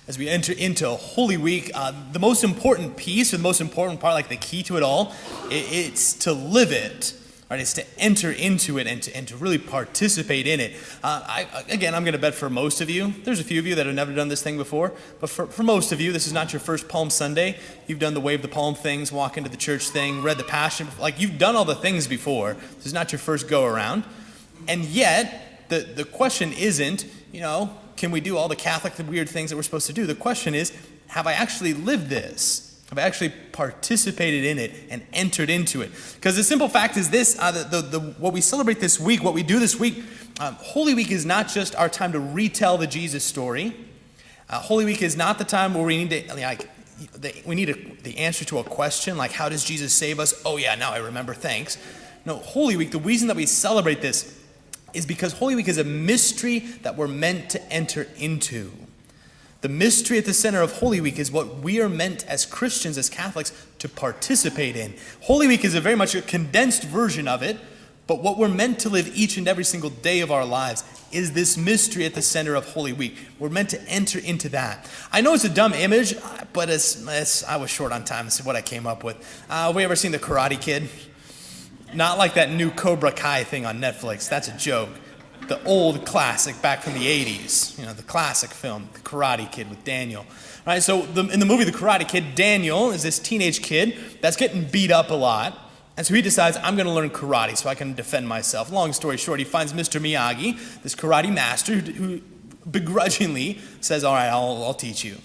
As we enter into Holy Week, the most important piece, or the most important part, like the key to it all, it's to live it, right? It's to enter into it and to really participate in it. I'm going to bet for most of you, there's a few of you that have never done this thing before, but for most of you, this is not your first Palm Sunday. You've done the wave the palm things, walk into the church thing, read the Passion, like you've done all the things before. This is not your first go around. And yet, the question isn't, can we do all the Catholic, the weird things that we're supposed to do? The question is, have I actually lived this? Have I actually participated in it and entered into it? Because the simple fact is this, what we celebrate this week, what we do this week, Holy Week is not just our time to retell the Jesus story. Holy Week is not the time where we need to, the answer to a question, like how does Jesus save us? Oh yeah, now I remember, thanks. No, Holy Week, the reason that we celebrate this is because Holy Week is a mystery that we're meant to enter into. The mystery at the center of Holy Week is what we are meant as Christians, as Catholics, to participate in. Holy Week is very much a condensed version of it, but what we're meant to live each and every single day of our lives is this mystery at the center of Holy Week. We're meant to enter into that. I know it's a dumb image, but as I was short on time, this is what I came up with. Have we ever seen The Karate Kid? Not like that new Cobra Kai thing on Netflix. That's a joke. The old classic back from the 80s. The classic film, The Karate Kid with Daniel. All right, so in the movie The Karate Kid, Daniel is this teenage kid that's getting beat up a lot. And so he decides, I'm going to learn karate so I can defend myself. Long story short, he finds Mr. Miyagi, this karate master, who begrudgingly says, all right, I'll teach you.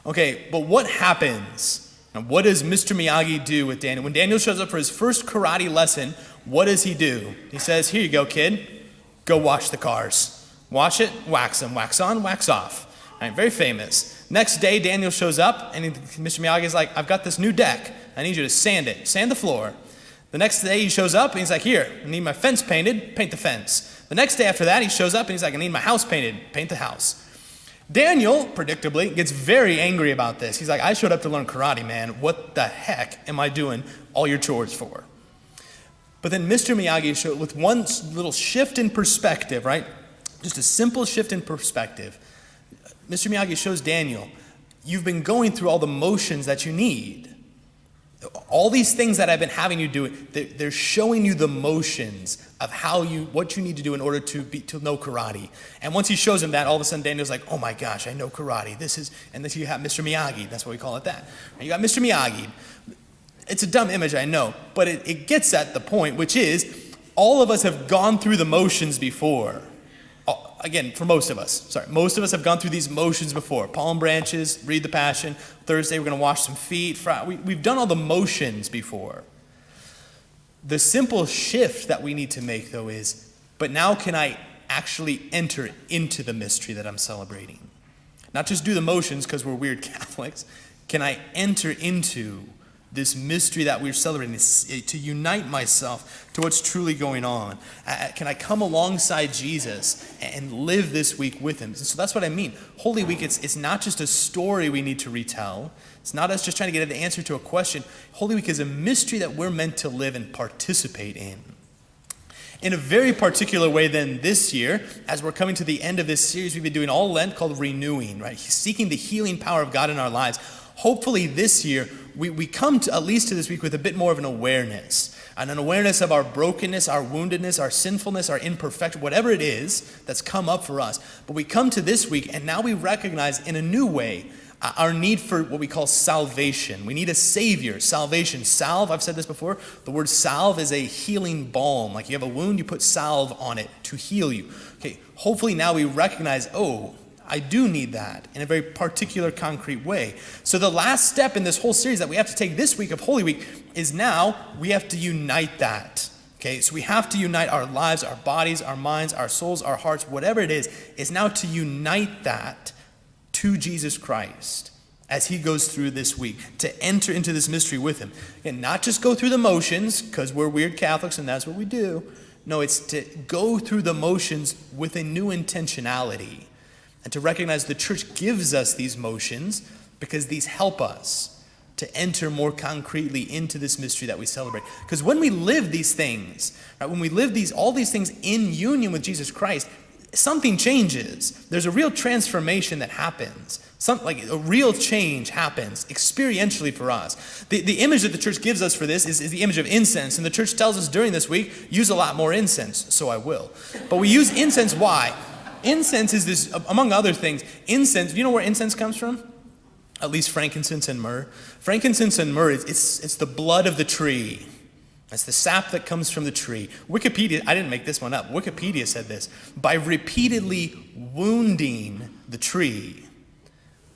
Okay, but what happens? And what does Mr. Miyagi do with Daniel? When Daniel shows up for his first karate lesson, what does he do? He says, here you go, kid. Go wash the cars. Wash it, wax them. Wax on, wax off. All right, very famous. Next day, Daniel shows up, and Mr. Miyagi's like, I've got this new deck. I need you to sand it. Sand the floor. The next day, he shows up, and he's like, here, I need my fence painted. Paint the fence. The next day after that, he shows up, and he's like, I need my house painted. Paint the house. Daniel, predictably, gets very angry about this. He's like, I showed up to learn karate, man. What the heck am I doing all your chores for? But then Mr. Miyagi showed, with one little shift in perspective, right? Just a simple shift in perspective. Mr. Miyagi shows Daniel, you've been going through all the motions that you need. All these things that I've been having you do, they're showing you the motions of what you need to do in order to know karate. And once he shows him that, all of a sudden Daniel's like, oh my gosh, I know karate. And then you have Mr. Miyagi. That's what we call it that. And you got Mr. Miyagi. It's a dumb image, I know, but it gets at the point, which is all of us have gone through the motions before. Again, for most of us have gone through these motions before. Palm branches, read the Passion. Thursday, we're going to wash some feet. We've done all the motions before. The simple shift that we need to make, though, is, but now can I actually enter into the mystery that I'm celebrating? Not just do the motions because we're weird Catholics. Can I enter into this mystery that we're celebrating, to unite myself to what's truly going on? Can I come alongside Jesus and live this week with him? So that's what I mean. Holy Week, it's not just a story we need to retell. It's not us just trying to get an answer to a question. Holy Week is a mystery that we're meant to live and participate in. In a very particular way then this year, as we're coming to the end of this series we've been doing all Lent called Renewing, right? Seeking the healing power of God in our lives. Hopefully this year, we come to, at least to this week, with a bit more of an awareness. And an awareness of our brokenness, our woundedness, our sinfulness, our imperfection, whatever it is that's come up for us. But we come to this week, and now we recognize in a new way our need for what we call salvation. We need a savior, salvation. Salve, I've said this before, the word salve is a healing balm. Like you have a wound, you put salve on it to heal you. Okay, hopefully now we recognize, I do need that in a very particular, concrete way. So the last step in this whole series that we have to take this week of Holy Week is now we have to unite that. Okay, so we have to unite our lives, our bodies, our minds, our souls, our hearts, whatever it is now to unite that to Jesus Christ as he goes through this week, to enter into this mystery with him. Again, not just go through the motions, because we're weird Catholics and that's what we do. No, it's to go through the motions with a new intentionality. And to recognize the church gives us these motions because these help us to enter more concretely into this mystery that we celebrate. Because when we live these things, right, when we live all these things in union with Jesus Christ, something changes. There's a real transformation that happens. Like a real change happens experientially for us. The image that the church gives us for this is the image of incense. And the church tells us during this week, use a lot more incense. So I will. But we use incense, why? Incense is this, among other things, incense, you know where incense comes from? At least frankincense and myrrh. Frankincense and myrrh, it's the blood of the tree. That's the sap that comes from the tree. Wikipedia, I didn't make this one up. Wikipedia said this. By repeatedly wounding the tree,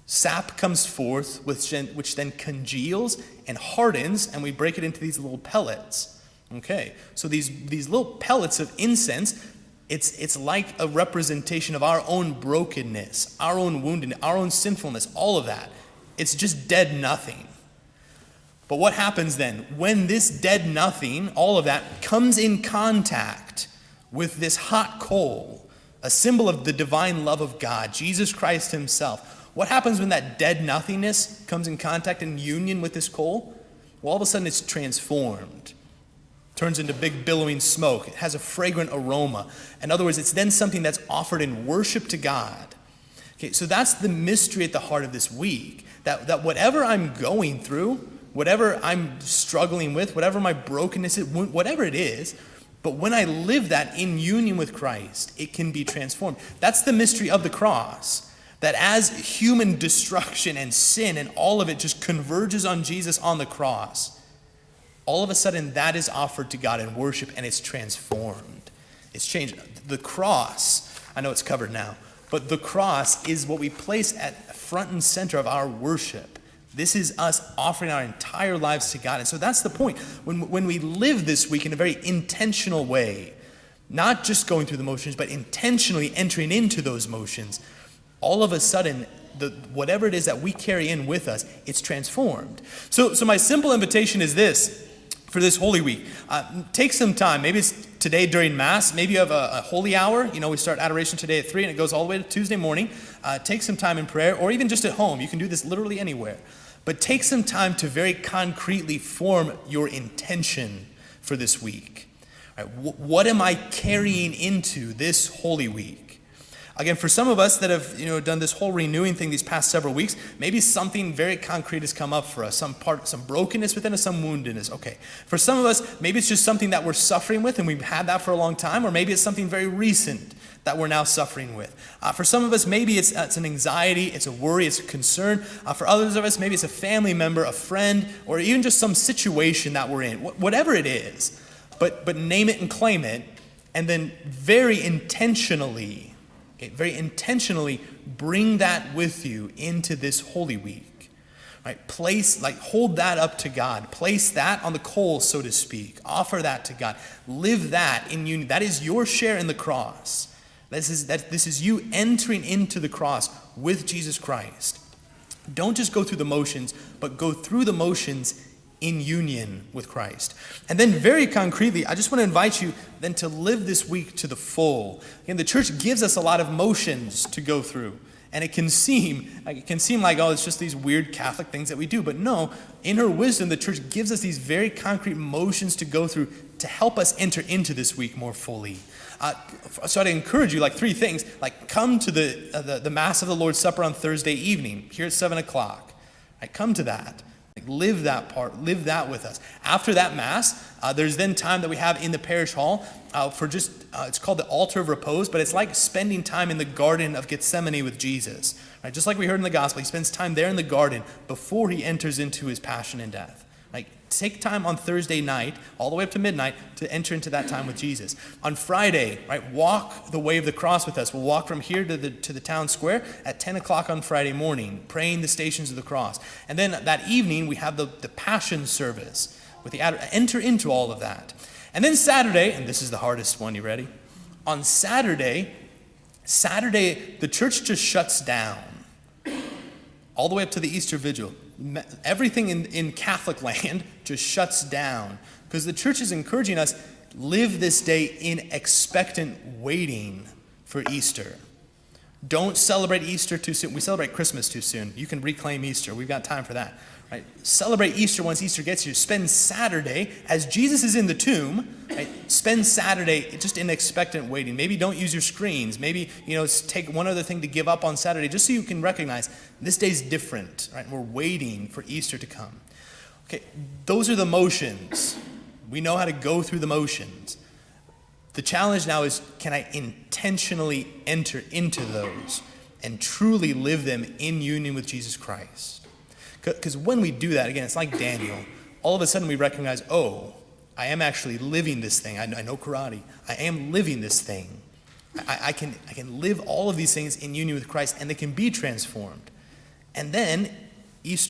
sap comes forth, which then congeals and hardens, and we break it into these little pellets. Okay, so these little pellets of incense, it's like a representation of our own brokenness, our own woundedness, our own sinfulness, all of that. It's just dead nothing. But what happens then? When this dead nothing, all of that, comes in contact with this hot coal, a symbol of the divine love of God, Jesus Christ himself, what happens when that dead nothingness comes in contact and union with this coal? Well, all of a sudden it's transformed. Turns into big billowing smoke. It has a fragrant aroma. In other words, it's then something that's offered in worship to God. Okay, so that's the mystery at the heart of this week. That whatever I'm going through, whatever I'm struggling with, whatever my brokenness is, whatever it is, but when I live that in union with Christ, it can be transformed. That's the mystery of the cross. That as human destruction and sin and all of it just converges on Jesus on the cross, all of a sudden that is offered to God in worship and it's transformed. It's changed. The cross, I know it's covered now, but the cross is what we place at front and center of our worship. This is us offering our entire lives to God. And so that's the point. When we live this week in a very intentional way, not just going through the motions, but intentionally entering into those motions, all of a sudden, whatever it is that we carry in with us, it's transformed. So my simple invitation is this for this Holy Week. Take some time. Maybe it's today during Mass. Maybe you have a holy hour. You know, we start adoration today at 3 and it goes all the way to Tuesday morning. Take some time in prayer, or even just at home. You can do this literally anywhere. But take some time to very concretely form your intention for this week. All right, what am I carrying into this Holy Week? Again, for some of us that have done this whole renewing thing these past several weeks, maybe something very concrete has come up for us, some brokenness within us, some woundedness. Okay. For some of us, maybe it's just something that we're suffering with and we've had that for a long time, or maybe it's something very recent that we're now suffering with. For some of us, maybe it's an anxiety, it's a worry, it's a concern. For others of us, maybe it's a family member, a friend, or even just some situation that we're in. Whatever it is, but name it and claim it, and then very intentionally bring that with you into this Holy Week. Right? Hold that up to God. Place that on the coal, so to speak. Offer that to God. Live that in union. That is your share in the cross. This is you entering into the cross with Jesus Christ. Don't just go through the motions, but go through the motions in union with Christ. And then very concretely, I just want to invite you then to live this week to the full. Again, the church gives us a lot of motions to go through. And it can seem like, oh, it's just these weird Catholic things that we do. But no, in her wisdom, the church gives us these very concrete motions to go through to help us enter into this week more fully. So I'd encourage you, 3 things. Come to the Mass of the Lord's Supper on Thursday evening, here at 7 o'clock. Come to that. Live that part. Live that with us. After that Mass, there's then time that we have in the parish hall for it's called the Altar of Repose, but it's like spending time in the Garden of Gethsemane with Jesus. Right? Just like we heard in the Gospel, he spends time there in the garden before he enters into his passion and death. Take time on Thursday night, all the way up to midnight, to enter into that time with Jesus. On Friday, walk the way of the cross with us. We'll walk from here to the town square at 10 o'clock on Friday morning, praying the Stations of the Cross. And then that evening, we have the Passion service. Enter into all of that. And then Saturday, and this is the hardest one, you ready? On Saturday, the church just shuts down. All the way up to the Easter Vigil. Everything in Catholic land just shuts down because the church is encouraging us, live this day in expectant waiting for Easter. Don't celebrate Easter too soon. We celebrate Christmas too soon. You can reclaim Easter. We've got time for that. Right? Celebrate Easter once Easter gets here. Spend Saturday, as Jesus is in the tomb, right? Spend Saturday just in expectant waiting. Maybe don't use your screens. Maybe, take one other thing to give up on Saturday just so you can recognize this day's different. Right? We're waiting for Easter to come. Okay, those are the motions. We know how to go through the motions. The challenge now is, can I intentionally enter into those and truly live them in union with Jesus Christ? Because when we do that, again, it's like Daniel. All of a sudden we recognize, I am actually living this thing. I know karate. I am living this thing. I can live all of these things in union with Christ, and they can be transformed. And then Easter